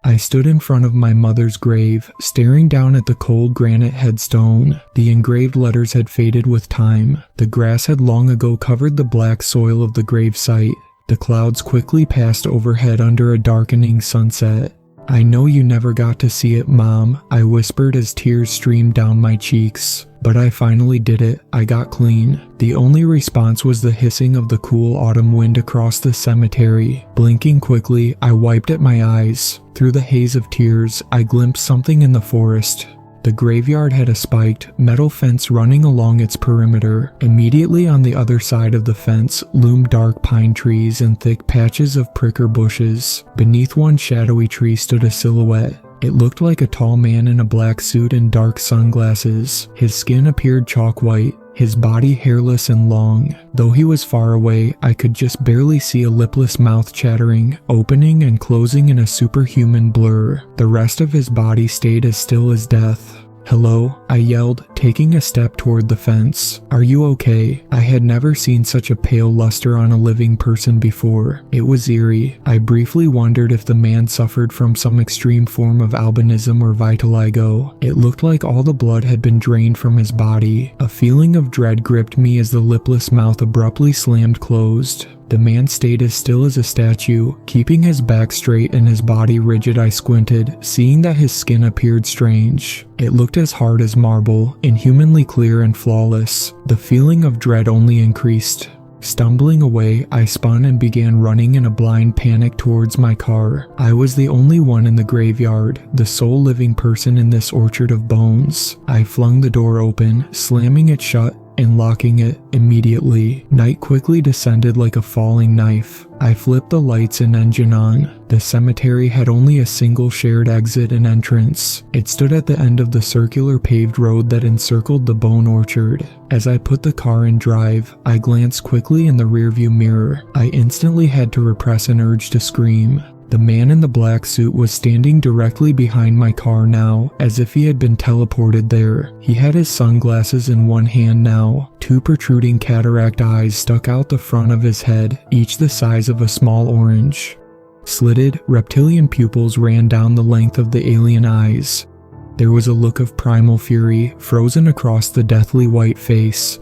I stood in front of my mother's grave, staring down at the cold granite headstone. The engraved letters had faded with time. The grass had long ago covered the black soil of the gravesite. The clouds quickly passed overhead under a darkening sunset. "I know you never got to see it, Mom," I whispered as tears streamed down my cheeks. "But I finally did it. I got clean." The only response was the hissing of the cool autumn wind across the cemetery. Blinking quickly, I wiped at my eyes. Through the haze of tears, I glimpsed something in the forest. The graveyard had a spiked, metal fence running along its perimeter. Immediately on the other side of the fence loomed dark pine trees and thick patches of pricker bushes. Beneath one shadowy tree stood a silhouette. It looked like a tall man in a black suit and dark sunglasses. His skin appeared chalk white, his body hairless and long. Though he was far away, I could just barely see a lipless mouth chattering, opening and closing in a superhuman blur. The rest of his body stayed as still as death. "Hello?" I yelled, taking a step toward the fence. "Are you okay?" I had never seen such a pale luster on a living person before. It was eerie. I briefly wondered if the man suffered from some extreme form of albinism or vitiligo. It looked like all the blood had been drained from his body. A feeling of dread gripped me as the lipless mouth abruptly slammed closed. The man stayed as still as a statue, keeping his back straight and his body rigid. I squinted, seeing that his skin appeared strange. It looked as hard as marble, inhumanly clear and flawless. The feeling of dread only increased. Stumbling away, I spun and began running in a blind panic towards my car. I was the only one in the graveyard, the sole living person in this orchard of bones. I flung the door open, slamming it shut and locking it immediately. Night quickly descended like a falling knife. I flipped the lights and engine on. The cemetery had only a single shared exit and entrance. It stood at the end of the circular paved road that encircled the bone orchard. As I put the car in drive, I glanced quickly in the rearview mirror. I instantly had to repress an urge to scream. The man in the black suit was standing directly behind my car now, as if he had been teleported there. He had his sunglasses in one hand now. Two protruding cataract eyes stuck out the front of his head, each the size of a small orange. Slitted, reptilian pupils ran down the length of the alien eyes. There was a look of primal fury frozen across the deathly white face.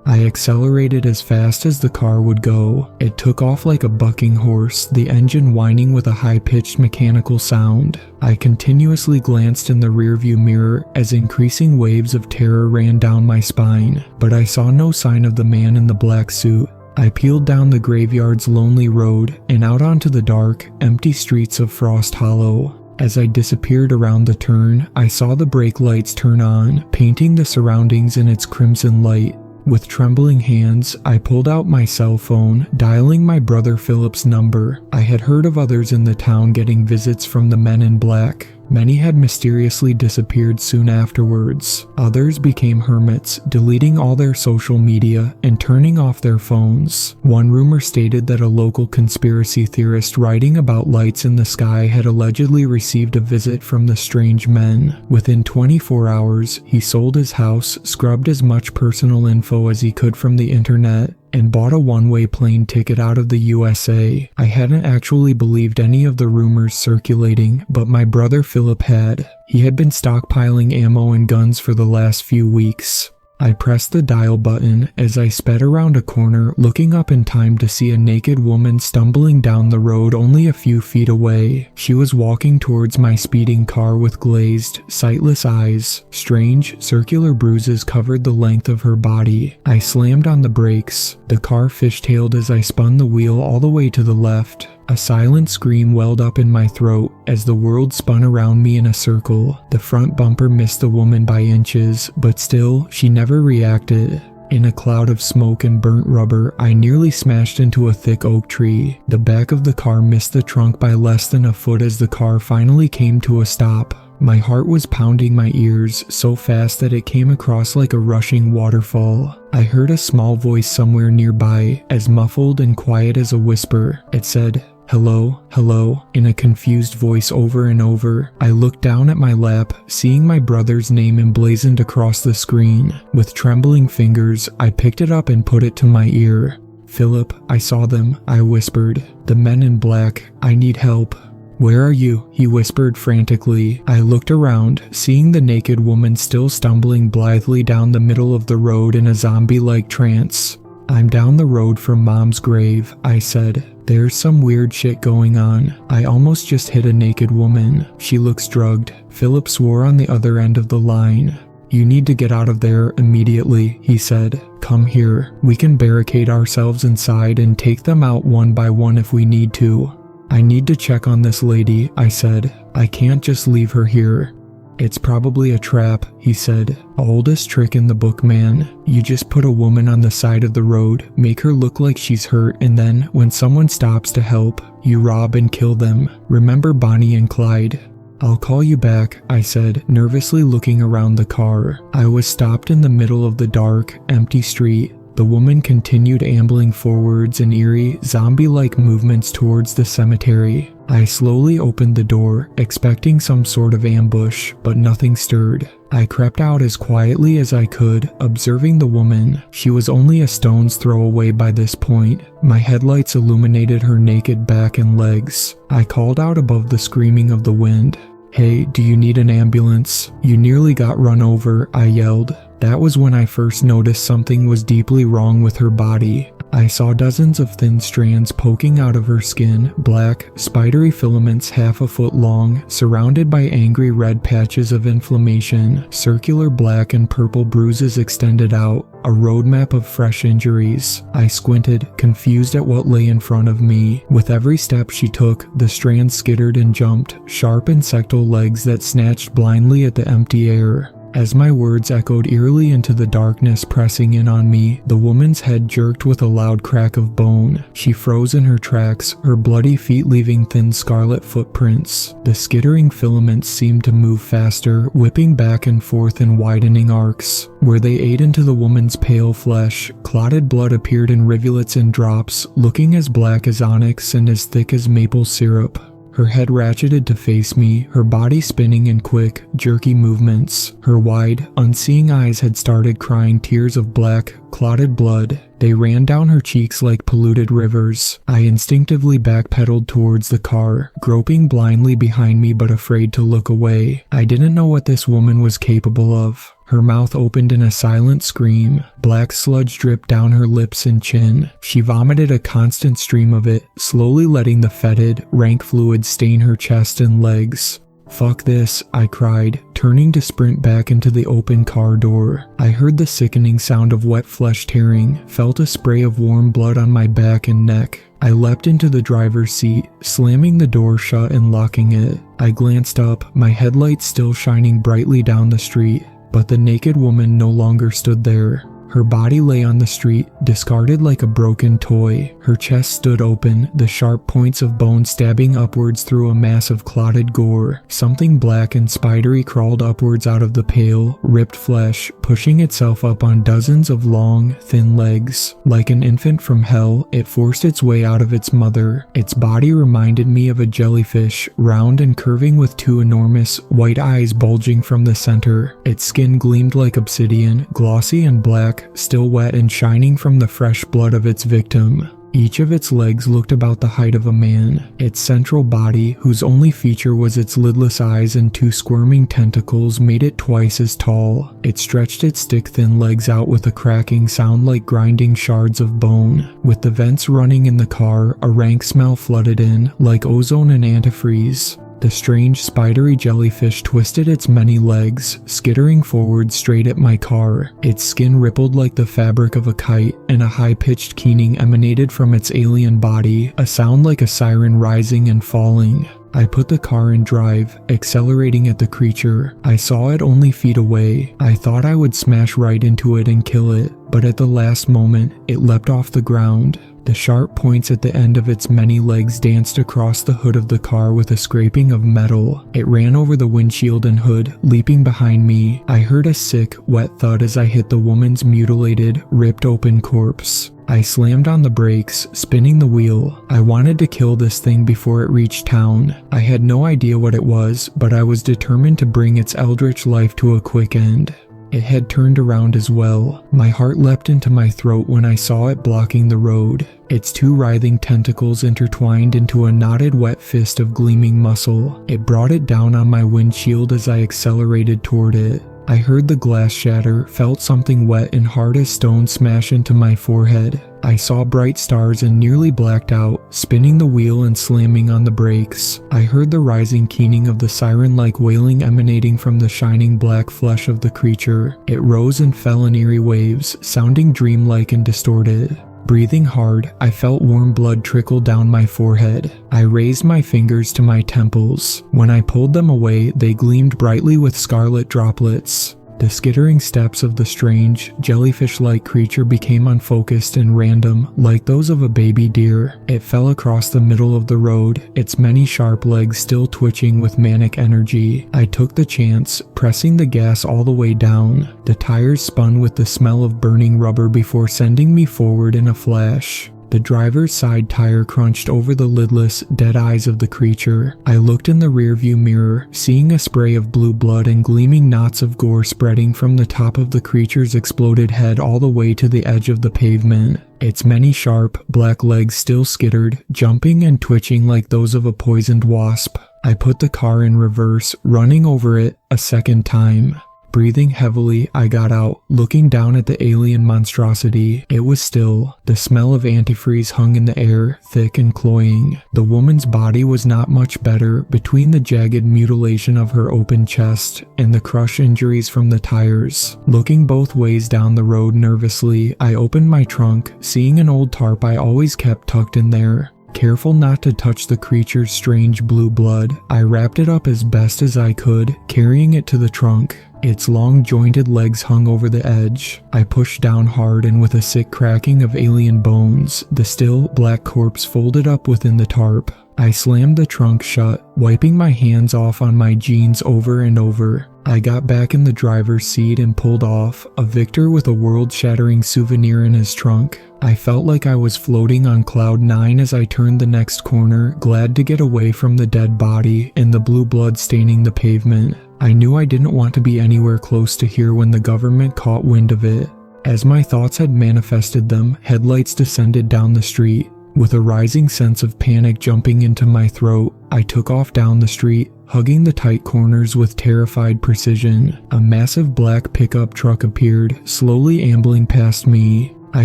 I accelerated as fast as the car would go. It took off like a bucking horse, the engine whining with a high-pitched mechanical sound. I continuously glanced in the rearview mirror as increasing waves of terror ran down my spine, but I saw no sign of the man in the black suit. I peeled down the graveyard's lonely road and out onto the dark, empty streets of Frost Hollow. As I disappeared around the turn, I saw the brake lights turn on, painting the surroundings in its crimson light. With trembling hands, I pulled out my cell phone, dialing my brother Philip's number. I had heard of others in the town getting visits from the men in black. Many had mysteriously disappeared soon afterwards. Others became hermits, deleting all their social media and turning off their phones. One rumor stated that a local conspiracy theorist writing about lights in the sky had allegedly received a visit from the strange men. Within 24 hours, he sold his house, scrubbed as much personal info as he could from the internet, and bought a one-way plane ticket out of the USA. I hadn't actually believed any of the rumors circulating, but my brother Philip had. He had been stockpiling ammo and guns for the last few weeks. I pressed the dial button as I sped around a corner, looking up in time to see a naked woman stumbling down the road only a few feet away. She was walking towards my speeding car with glazed, sightless eyes. Strange, circular bruises covered the length of her body. I slammed on the brakes. The car fishtailed as I spun the wheel all the way to the left. A silent scream welled up in my throat as the world spun around me in a circle. The front bumper missed the woman by inches, but still, she never reacted. In a cloud of smoke and burnt rubber, I nearly smashed into a thick oak tree. The back of the car missed the trunk by less than a foot as the car finally came to a stop. My heart was pounding my ears so fast that it came across like a rushing waterfall. I heard a small voice somewhere nearby, as muffled and quiet as a whisper. It said, "Hello, hello," in a confused voice over and over. I looked down at my lap, seeing my brother's name emblazoned across the screen. With trembling fingers, I picked it up and put it to my ear. "Philip, I saw them," I whispered. "The men in black. I need help." "Where are you?" he whispered frantically. I looked around, seeing the naked woman still stumbling blithely down the middle of the road in a zombie-like trance. "I'm down the road from Mom's grave," I said. "There's some weird shit going on. I almost just hit a naked woman. She looks drugged." Philip swore on the other end of the line. "You need to get out of there immediately," he said. "Come here. We can barricade ourselves inside and take them out one by one if we need to." "I need to check on this lady," I said. "I can't just leave her here." "It's probably a trap," he said. "Oldest trick in the book, man. You just put a woman on the side of the road, make her look like she's hurt, and then, when someone stops to help, you rob and kill them. Remember Bonnie and Clyde?" "I'll call you back," I said, nervously looking around the car. I was stopped in the middle of the dark, empty street. The woman continued ambling forwards in eerie, zombie-like movements towards the cemetery. I slowly opened the door, expecting some sort of ambush, but nothing stirred. I crept out as quietly as I could, observing the woman. She was only a stone's throw away by this point. My headlights illuminated her naked back and legs. I called out above the screaming of the wind. "Hey, do you need an ambulance? You nearly got run over," I yelled. That was when I first noticed something was deeply wrong with her body. I saw dozens of thin strands poking out of her skin, black, spidery filaments half a foot long, surrounded by angry red patches of inflammation. Circular black and purple bruises extended out, a roadmap of fresh injuries. I squinted, confused at what lay in front of me. With every step she took, the strands skittered and jumped, sharp insectal legs that snatched blindly at the empty air. As my words echoed eerily into the darkness pressing in on me, the woman's head jerked with a loud crack of bone. She froze in her tracks, her bloody feet leaving thin scarlet footprints. The skittering filaments seemed to move faster, whipping back and forth in widening arcs. Where they ate into the woman's pale flesh, clotted blood appeared in rivulets and drops, looking as black as onyx and as thick as maple syrup. Her head ratcheted to face me, her body spinning in quick, jerky movements. Her wide, unseeing eyes had started crying tears of black, clotted blood. They ran down her cheeks like polluted rivers. I instinctively backpedaled towards the car, groping blindly behind me but afraid to look away. I didn't know what this woman was capable of. Her mouth opened in a silent scream. Black sludge dripped down her lips and chin. She vomited a constant stream of it, slowly letting the fetid, rank fluid stain her chest and legs. "Fuck this," I cried, turning to sprint back into the open car door. I heard the sickening sound of wet flesh tearing, felt a spray of warm blood on my back and neck. I leapt into the driver's seat, slamming the door shut and locking it. I glanced up, my headlights still shining brightly down the street. But the naked woman no longer stood there. Her body lay on the street, discarded like a broken toy. Her chest stood open, the sharp points of bone stabbing upwards through a mass of clotted gore. Something black and spidery crawled upwards out of the pale, ripped flesh, pushing itself up on dozens of long, thin legs. Like an infant from hell, it forced its way out of its mother. Its body reminded me of a jellyfish, round and curving with two enormous, white eyes bulging from the center. Its skin gleamed like obsidian, glossy and black, still wet and shining from the fresh blood of its victim. Each of its legs looked about the height of a man. Its central body, whose only feature was its lidless eyes and two squirming tentacles, made it twice as tall. It stretched its stick-thin legs out with a cracking sound like grinding shards of bone. With the vents running in the car, a rank smell flooded in, like ozone and antifreeze. The strange spidery jellyfish twisted its many legs, skittering forward straight at my car. Its skin rippled like the fabric of a kite, and a high-pitched keening emanated from its alien body, a sound like a siren rising and falling. I put the car in drive, accelerating at the creature. I saw it only feet away. I thought I would smash right into it and kill it, but at the last moment, it leapt off the ground. The sharp points at the end of its many legs danced across the hood of the car with a scraping of metal. It ran over the windshield and hood, leaping behind me. I heard a sick, wet thud as I hit the woman's mutilated, ripped open corpse. I slammed on the brakes, spinning the wheel. I wanted to kill this thing before it reached town. I had no idea what it was, but I was determined to bring its eldritch life to a quick end. It had turned around as well. My heart leapt into my throat when I saw it blocking the road. Its two writhing tentacles intertwined into a knotted wet fist of gleaming muscle. It brought it down on my windshield as I accelerated toward it. I heard the glass shatter, felt something wet and hard as stone smash into my forehead. I saw bright stars and nearly blacked out, spinning the wheel and slamming on the brakes. I heard the rising keening of the siren-like wailing emanating from the shining black flesh of the creature. It rose and fell in eerie waves, sounding dreamlike and distorted. Breathing hard, I felt warm blood trickle down my forehead. I raised my fingers to my temples. When I pulled them away, they gleamed brightly with scarlet droplets. The skittering steps of the strange, jellyfish-like creature became unfocused and random, like those of a baby deer. It fell across the middle of the road, its many sharp legs still twitching with manic energy. I took the chance, pressing the gas all the way down. The tires spun with the smell of burning rubber before sending me forward in a flash. The driver's side tire crunched over the lidless, dead eyes of the creature. I looked in the rearview mirror, seeing a spray of blue blood and gleaming knots of gore spreading from the top of the creature's exploded head all the way to the edge of the pavement. Its many sharp, black legs still skittered, jumping and twitching like those of a poisoned wasp. I put the car in reverse, running over it a second time. Breathing heavily, I got out, looking down at the alien monstrosity. It was still. The smell of antifreeze hung in the air, thick and cloying. The woman's body was not much better, between the jagged mutilation of her open chest and the crush injuries from the tires. Looking both ways down the road nervously, I opened my trunk, seeing an old tarp I always kept tucked in there. Careful not to touch the creature's strange blue blood, I wrapped it up as best as I could, carrying it to the trunk. Its long jointed legs hung over the edge. I pushed down hard and with a sick cracking of alien bones, the still, black corpse folded up within the tarp. I slammed the trunk shut, wiping my hands off on my jeans over and over. I got back in the driver's seat and pulled off, a victor with a world-shattering souvenir in his trunk. I felt like I was floating on cloud 9 as I turned the next corner, glad to get away from the dead body and the blue blood staining the pavement. I knew I didn't want to be anywhere close to here when the government caught wind of it. As my thoughts had manifested them, headlights descended down the street. With a rising sense of panic jumping into my throat, I took off down the street, hugging the tight corners with terrified precision. A massive black pickup truck appeared, slowly ambling past me. I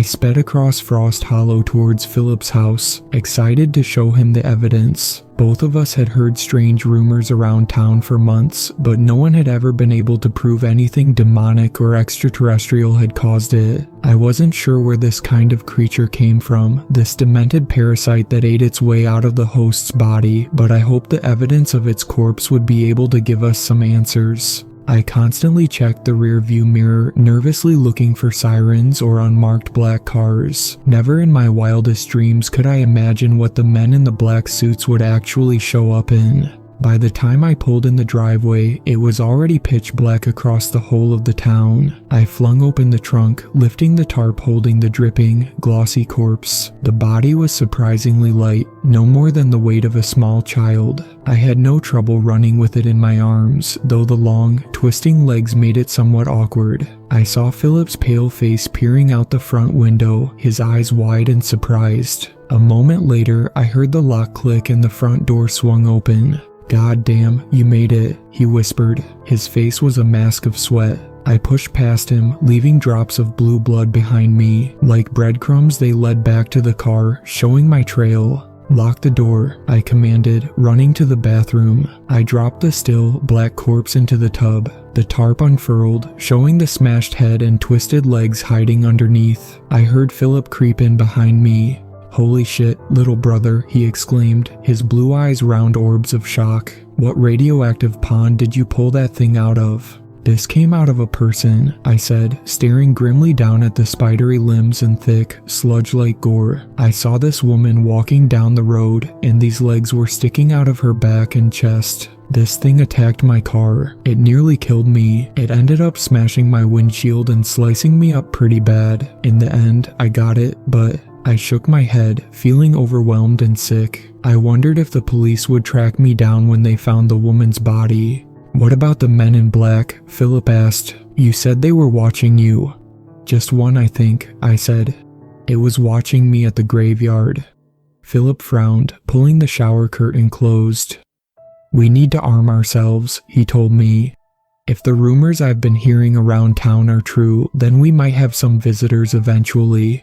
sped across Frost Hollow towards Philip's house, excited to show him the evidence. Both of us had heard strange rumors around town for months, but no one had ever been able to prove anything demonic or extraterrestrial had caused it. I wasn't sure where this kind of creature came from, this demented parasite that ate its way out of the host's body, but I hoped the evidence of its corpse would be able to give us some answers. I constantly checked the rearview mirror, nervously looking for sirens or unmarked black cars. Never in my wildest dreams could I imagine what the men in the black suits would actually show up in. By the time I pulled in the driveway, it was already pitch black across the whole of the town. I flung open the trunk, lifting the tarp holding the dripping, glossy corpse. The body was surprisingly light, no more than the weight of a small child. I had no trouble running with it in my arms, though the long, twisting legs made it somewhat awkward. I saw Philip's pale face peering out the front window, his eyes wide and surprised. A moment later, I heard the lock click and the front door swung open. "God damn, you made it," he whispered. His face was a mask of sweat. I pushed past him, leaving drops of blue blood behind me. Like breadcrumbs, they led back to the car, showing my trail. "Lock the door," I commanded, running to the bathroom. I dropped the still, black corpse into the tub. The tarp unfurled, showing the smashed head and twisted legs hiding underneath. I heard Philip creep in behind me. "Holy shit, little brother," he exclaimed, his blue eyes round orbs of shock. "What radioactive pond did you pull that thing out of?" "This came out of a person," I said, staring grimly down at the spidery limbs and thick, sludge-like gore. "I saw this woman walking down the road, and these legs were sticking out of her back and chest. This thing attacked my car. It nearly killed me. It ended up smashing my windshield and slicing me up pretty bad. In the end, I got it, but..." I shook my head, feeling overwhelmed and sick. I wondered if the police would track me down when they found the woman's body. "What about the men in black?" Philip asked. "You said they were watching you." "Just one, I think," I said. "It was watching me at the graveyard." Philip frowned, pulling the shower curtain closed. "We need to arm ourselves," he told me. "If the rumors I've been hearing around town are true, then we might have some visitors eventually."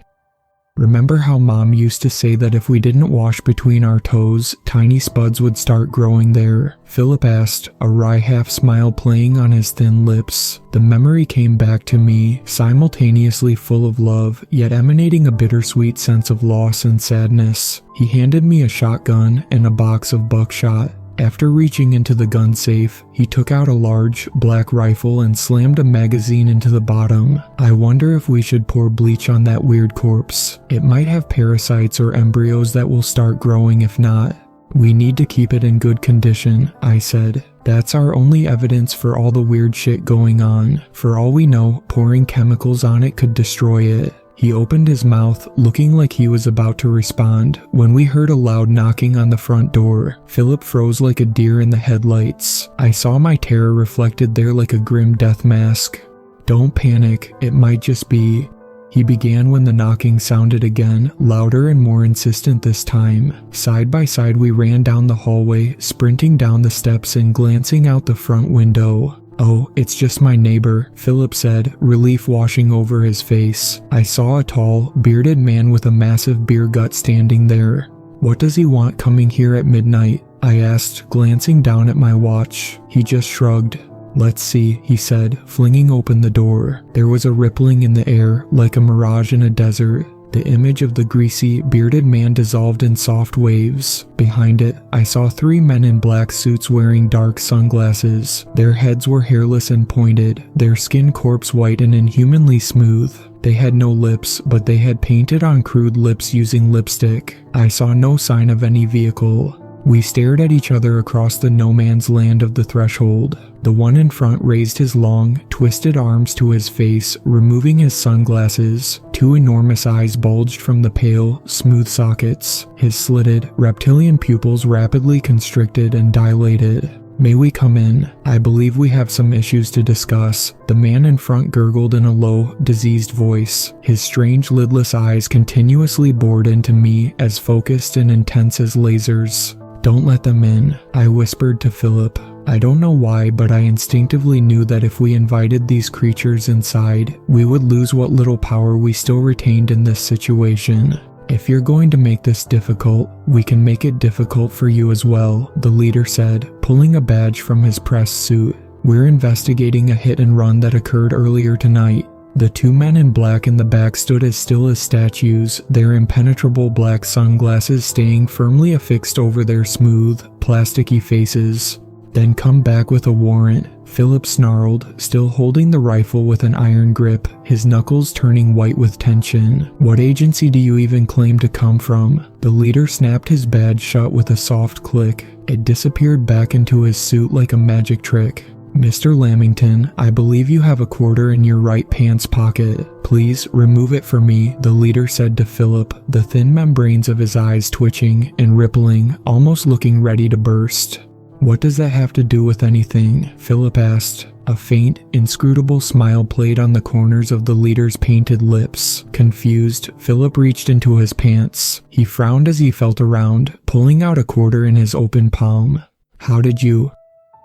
"Remember how Mom used to say that if we didn't wash between our toes, tiny spuds would start growing there?" Philip asked, a wry half-smile playing on his thin lips. The memory came back to me, simultaneously full of love, yet emanating a bittersweet sense of loss and sadness. He handed me a shotgun and a box of buckshot. After reaching into the gun safe, he took out a large, black rifle and slammed a magazine into the bottom. "I wonder if we should pour bleach on that weird corpse. It might have parasites or embryos that will start growing if not." "We need to keep it in good condition," I said. "That's our only evidence for all the weird shit going on. For all we know, pouring chemicals on it could destroy it." He opened his mouth, looking like he was about to respond, when we heard a loud knocking on the front door. Philip froze like a deer in the headlights. I saw my terror reflected there like a grim death mask. "Don't panic, it might just be..." He began when the knocking sounded again, louder and more insistent this time. Side by side we ran down the hallway, sprinting down the steps and glancing out the front window. "Oh, it's just my neighbor," Philip said, relief washing over his face. I saw a tall, bearded man with a massive beer gut standing there. "What does he want coming here at midnight?" I asked, glancing down at my watch. He just shrugged. "Let's see," he said, flinging open the door. There was a rippling in the air, like a mirage in a desert. The image of the greasy, bearded man dissolved in soft waves. Behind it, I saw 3 men in black suits wearing dark sunglasses. Their heads were hairless and pointed, their skin corpse white and inhumanly smooth. They had no lips, but they had painted on crude lips using lipstick. I saw no sign of any vehicle. We stared at each other across the no man's land of the threshold. The one in front raised his long, twisted arms to his face, removing his sunglasses. 2 enormous eyes bulged from the pale, smooth sockets. His slitted, reptilian pupils rapidly constricted and dilated. "May we come in? I believe we have some issues to discuss," the man in front gurgled in a low, diseased voice. His strange lidless eyes continuously bored into me, as focused and intense as lasers. "Don't let them in," I whispered to Philip. I don't know why, but I instinctively knew that if we invited these creatures inside, we would lose what little power we still retained in this situation. "If you're going to make this difficult, we can make it difficult for you as well," the leader said, pulling a badge from his press suit. "We're investigating a hit and run that occurred earlier tonight." The 2 men in black in the back stood as still as statues, their impenetrable black sunglasses staying firmly affixed over their smooth, plasticky faces. "Then come back with a warrant," Philip snarled, still holding the rifle with an iron grip, his knuckles turning white with tension. "What agency do you even claim to come from?" The leader snapped his badge shut with a soft click. It disappeared back into his suit like a magic trick. "Mr. Lamington, I believe you have a quarter in your right pants pocket. Please remove it for me," the leader said to Philip, the thin membranes of his eyes twitching and rippling, almost looking ready to burst. "What does that have to do with anything?" Philip asked. A faint, inscrutable smile played on the corners of the leader's painted lips. Confused, Philip reached into his pants. He frowned as he felt around, pulling out a quarter in his open palm. "How did you?"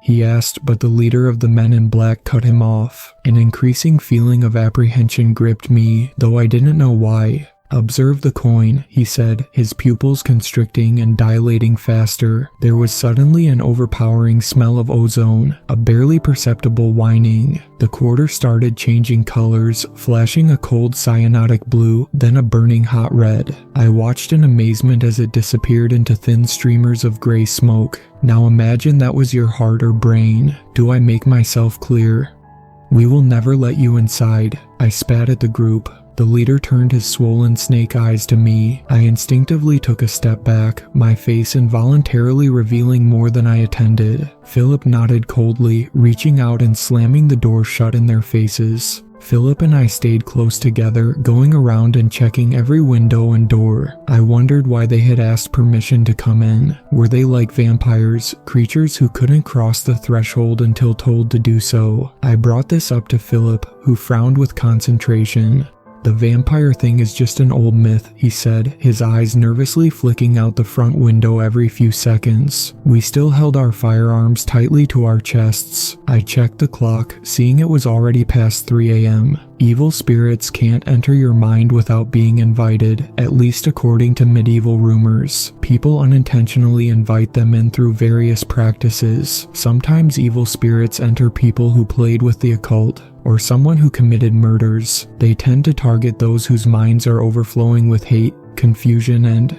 he asked, but the leader of the men in black cut him off. An increasing feeling of apprehension gripped me, though I didn't know why. "Observe the coin," he said, his pupils constricting and dilating faster. There was suddenly an overpowering smell of ozone, a barely perceptible whining. The quarter started changing colors, flashing a cold cyanotic blue, then a burning hot red. I watched in amazement as it disappeared into thin streamers of gray smoke. "Now imagine that was your heart or brain. Do I make myself clear?" "We will never let you inside." I spat at the group. The leader turned his swollen snake eyes to me. I instinctively took a step back, my face involuntarily revealing more than I intended. Philip nodded coldly, reaching out and slamming the door shut in their faces. Philip and I stayed close together, going around and checking every window and door. I wondered why they had asked permission to come in. Were they like vampires, creatures who couldn't cross the threshold until told to do so? I brought this up to Philip, who frowned with concentration. "The vampire thing is just an old myth," he said, his eyes nervously flicking out the front window every few seconds. We still held our firearms tightly to our chests. I checked the clock, seeing it was already past 3 a.m. Evil spirits can't enter your mind without being invited, at least according to medieval rumors. People unintentionally invite them in through various practices. Sometimes evil spirits enter people who played with the occult, or someone who committed murders. They tend to target those whose minds are overflowing with hate, confusion, and...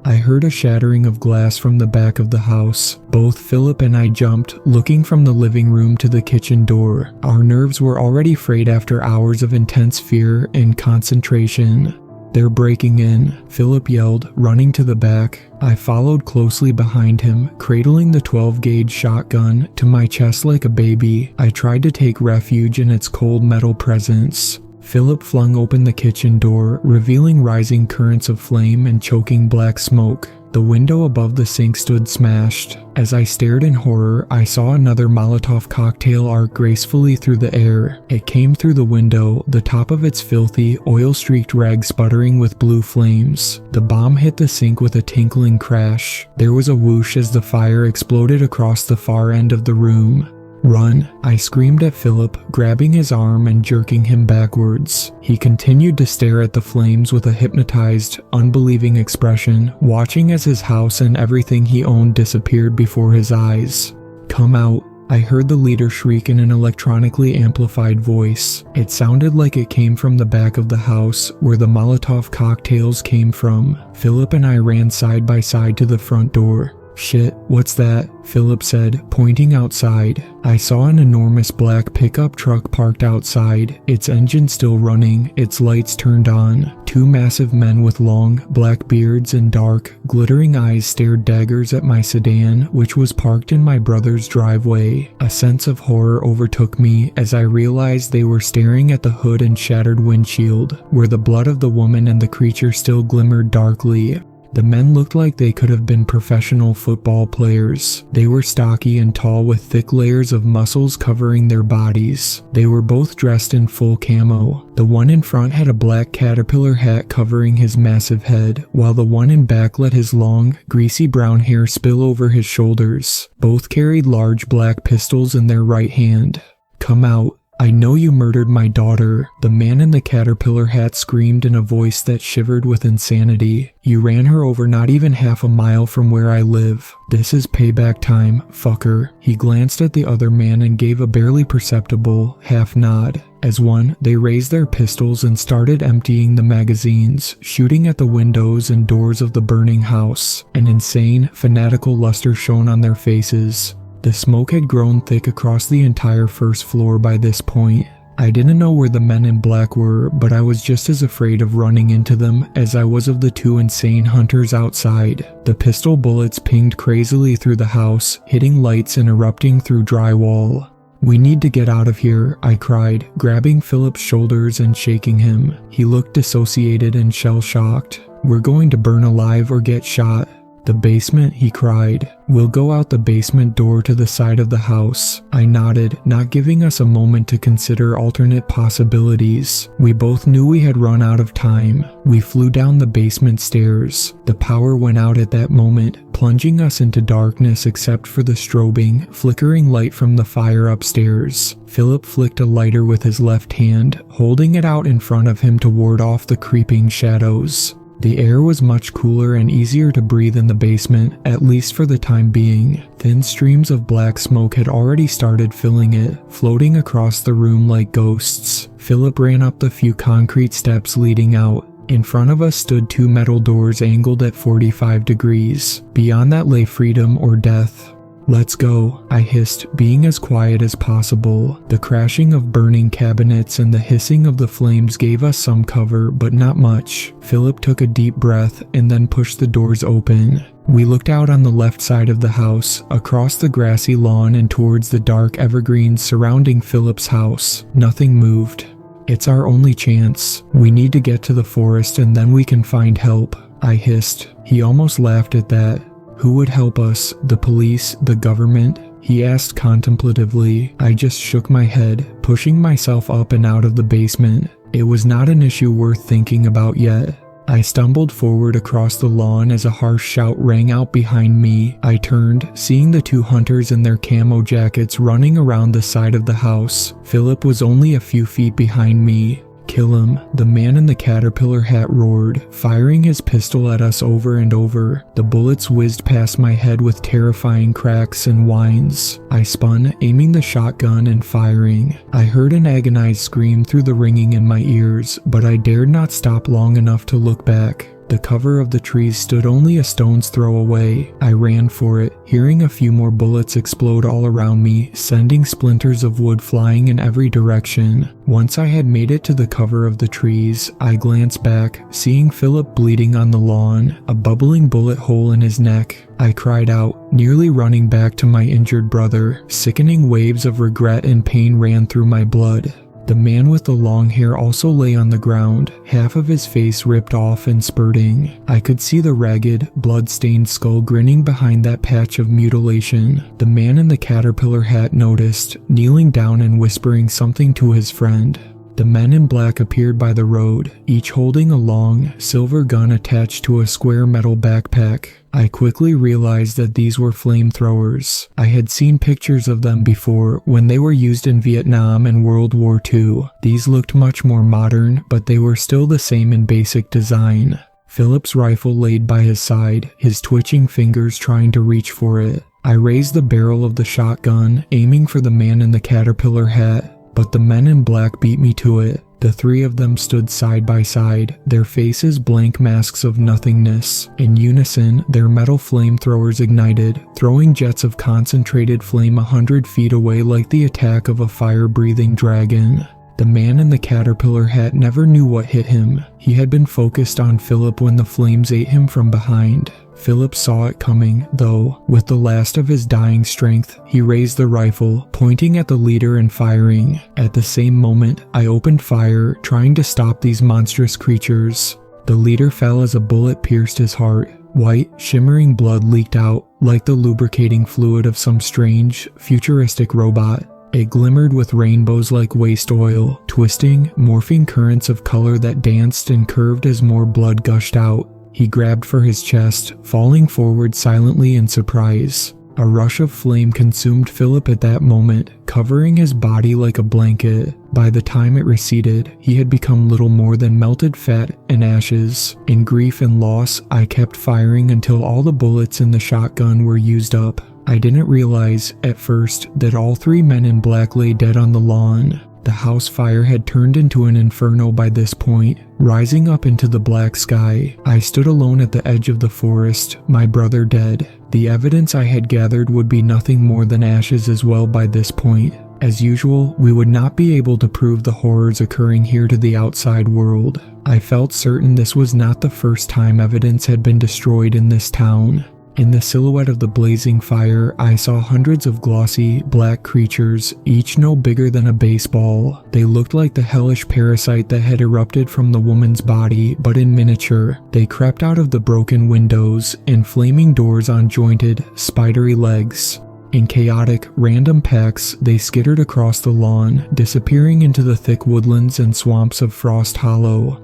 I heard a shattering of glass from the back of the house. Both Philip and I jumped, looking from the living room to the kitchen door. Our nerves were already frayed after hours of intense fear and concentration. "They're breaking in," Philip yelled, running to the back. I followed closely behind him, cradling the 12-gauge shotgun to my chest like a baby. I tried to take refuge in its cold metal presence. Philip flung open the kitchen door, revealing rising currents of flame and choking black smoke. The window above the sink stood smashed. As I stared in horror, I saw another Molotov cocktail arc gracefully through the air. It came through the window, the top of its filthy, oil-streaked rag sputtering with blue flames. The bomb hit the sink with a tinkling crash. There was a whoosh as the fire exploded across the far end of the room. "Run!" I screamed at Philip, grabbing his arm and jerking him backwards. He continued to stare at the flames with a hypnotized, unbelieving expression, watching as his house and everything he owned disappeared before his eyes. "Come out!" I heard the leader shriek in an electronically amplified voice. It sounded like it came from the back of the house, where the Molotov cocktails came from. Philip and I ran side by side to the front door. "Shit, what's that?" Philip said, pointing outside. I saw an enormous black pickup truck parked outside, its engine still running, its lights turned on. Two massive men with long, black beards and dark, glittering eyes stared daggers at my sedan, which was parked in my brother's driveway. A sense of horror overtook me as I realized they were staring at the hood and shattered windshield, where the blood of the woman and the creature still glimmered darkly. The men looked like they could have been professional football players. They were stocky and tall with thick layers of muscles covering their bodies. They were both dressed in full camo. The one in front had a black caterpillar hat covering his massive head, while the one in back let his long, greasy brown hair spill over his shoulders. Both carried large black pistols in their right hand. "Come out. I know you murdered my daughter," the man in the caterpillar hat screamed in a voice that shivered with insanity. "You ran her over not even half a mile from where I live. This is payback time, fucker." He glanced at the other man and gave a barely perceptible half nod. As one, they raised their pistols and started emptying the magazines, shooting at the windows and doors of the burning house. An insane, fanatical luster shone on their faces. The smoke had grown thick across the entire first floor by this point. I didn't know where the men in black were, but I was just as afraid of running into them as I was of the two insane hunters outside. The pistol bullets pinged crazily through the house, hitting lights and erupting through drywall. "We need to get out of here," I cried, grabbing Philip's shoulders and shaking him. He looked dissociated and shell-shocked. "We're going to burn alive or get shot." "The basement," he cried. "We'll go out the basement door to the side of the house." I nodded, not giving us a moment to consider alternate possibilities. We both knew we had run out of time. We flew down the basement stairs. The power went out at that moment, plunging us into darkness except for the strobing, flickering light from the fire upstairs. Philip flicked a lighter with his left hand, holding it out in front of him to ward off the creeping shadows. The air was much cooler and easier to breathe in the basement, at least for the time being. Thin streams of black smoke had already started filling it, floating across the room like ghosts. Philip ran up the few concrete steps leading out. In front of us stood two metal doors angled at 45 degrees. Beyond that lay freedom or death. "Let's go," I hissed, being as quiet as possible. The crashing of burning cabinets and the hissing of the flames gave us some cover, but not much. Philip took a deep breath and then pushed the doors open. We looked out on the left side of the house, across the grassy lawn and towards the dark evergreens surrounding Philip's house. Nothing moved. "It's our only chance. We need to get to the forest and then we can find help," I hissed. He almost laughed at that. "Who would help us? The police? The government?" he asked contemplatively. I just shook my head, pushing myself up and out of the basement. It was not an issue worth thinking about yet. I stumbled forward across the lawn as a harsh shout rang out behind me. I turned, seeing the two hunters in their camo jackets running around the side of the house. Philip was only a few feet behind me. "Kill him," the man in the caterpillar hat roared, firing his pistol at us over and over. The bullets whizzed past my head with terrifying cracks and whines. I spun, aiming the shotgun and firing. I heard an agonized scream through the ringing in my ears, but I dared not stop long enough to look back. The cover of the trees stood only a stone's throw away. I ran for it, hearing a few more bullets explode all around me, sending splinters of wood flying in every direction. Once I had made it to the cover of the trees, I glanced back, seeing Philip bleeding on the lawn, a bubbling bullet hole in his neck. I cried out, nearly running back to my injured brother. Sickening waves of regret and pain ran through my blood. The man with the long hair also lay on the ground, half of his face ripped off and spurting. I could see the ragged, blood-stained skull grinning behind that patch of mutilation. The man in the caterpillar hat noticed, kneeling down and whispering something to his friend. The men in black appeared by the road, each holding a long, silver gun attached to a square metal backpack. I quickly realized that these were flamethrowers. I had seen pictures of them before when they were used in Vietnam and World War II. These looked much more modern, but they were still the same in basic design. Philip's rifle laid by his side, his twitching fingers trying to reach for it. I raised the barrel of the shotgun, aiming for the man in the caterpillar hat. But the men in black beat me to it. The three of them stood side by side, their faces blank masks of nothingness. In unison, their metal flamethrowers ignited, throwing jets of concentrated flame 100 feet away like the attack of a fire-breathing dragon. The man in the caterpillar hat never knew what hit him. He had been focused on Philip when the flames ate him from behind. Philip saw it coming, though. With the last of his dying strength, he raised the rifle, pointing at the leader and firing. At the same moment, I opened fire, trying to stop these monstrous creatures. The leader fell as a bullet pierced his heart. White, shimmering blood leaked out, like the lubricating fluid of some strange, futuristic robot. It glimmered with rainbows like waste oil, twisting, morphing currents of color that danced and curved as more blood gushed out. He grabbed for his chest, falling forward silently in surprise. A rush of flame consumed Philip at that moment, covering his body like a blanket. By the time it receded, he had become little more than melted fat and ashes. In grief and loss, I kept firing until all the bullets in the shotgun were used up. I didn't realize, at first, that all three men in black lay dead on the lawn. The house fire had turned into an inferno by this point, rising up into the black sky. I stood alone at the edge of the forest, my brother dead. The evidence I had gathered would be nothing more than ashes as well by this point. As usual, we would not be able to prove the horrors occurring here to the outside world. I felt certain this was not the first time evidence had been destroyed in this town. In the silhouette of the blazing fire, I saw hundreds of glossy, black creatures, each no bigger than a baseball. They looked like the hellish parasite that had erupted from the woman's body, but in miniature. They crept out of the broken windows and flaming doors on jointed, spidery legs. In chaotic, random packs, they skittered across the lawn, disappearing into the thick woodlands and swamps of Frost Hollow.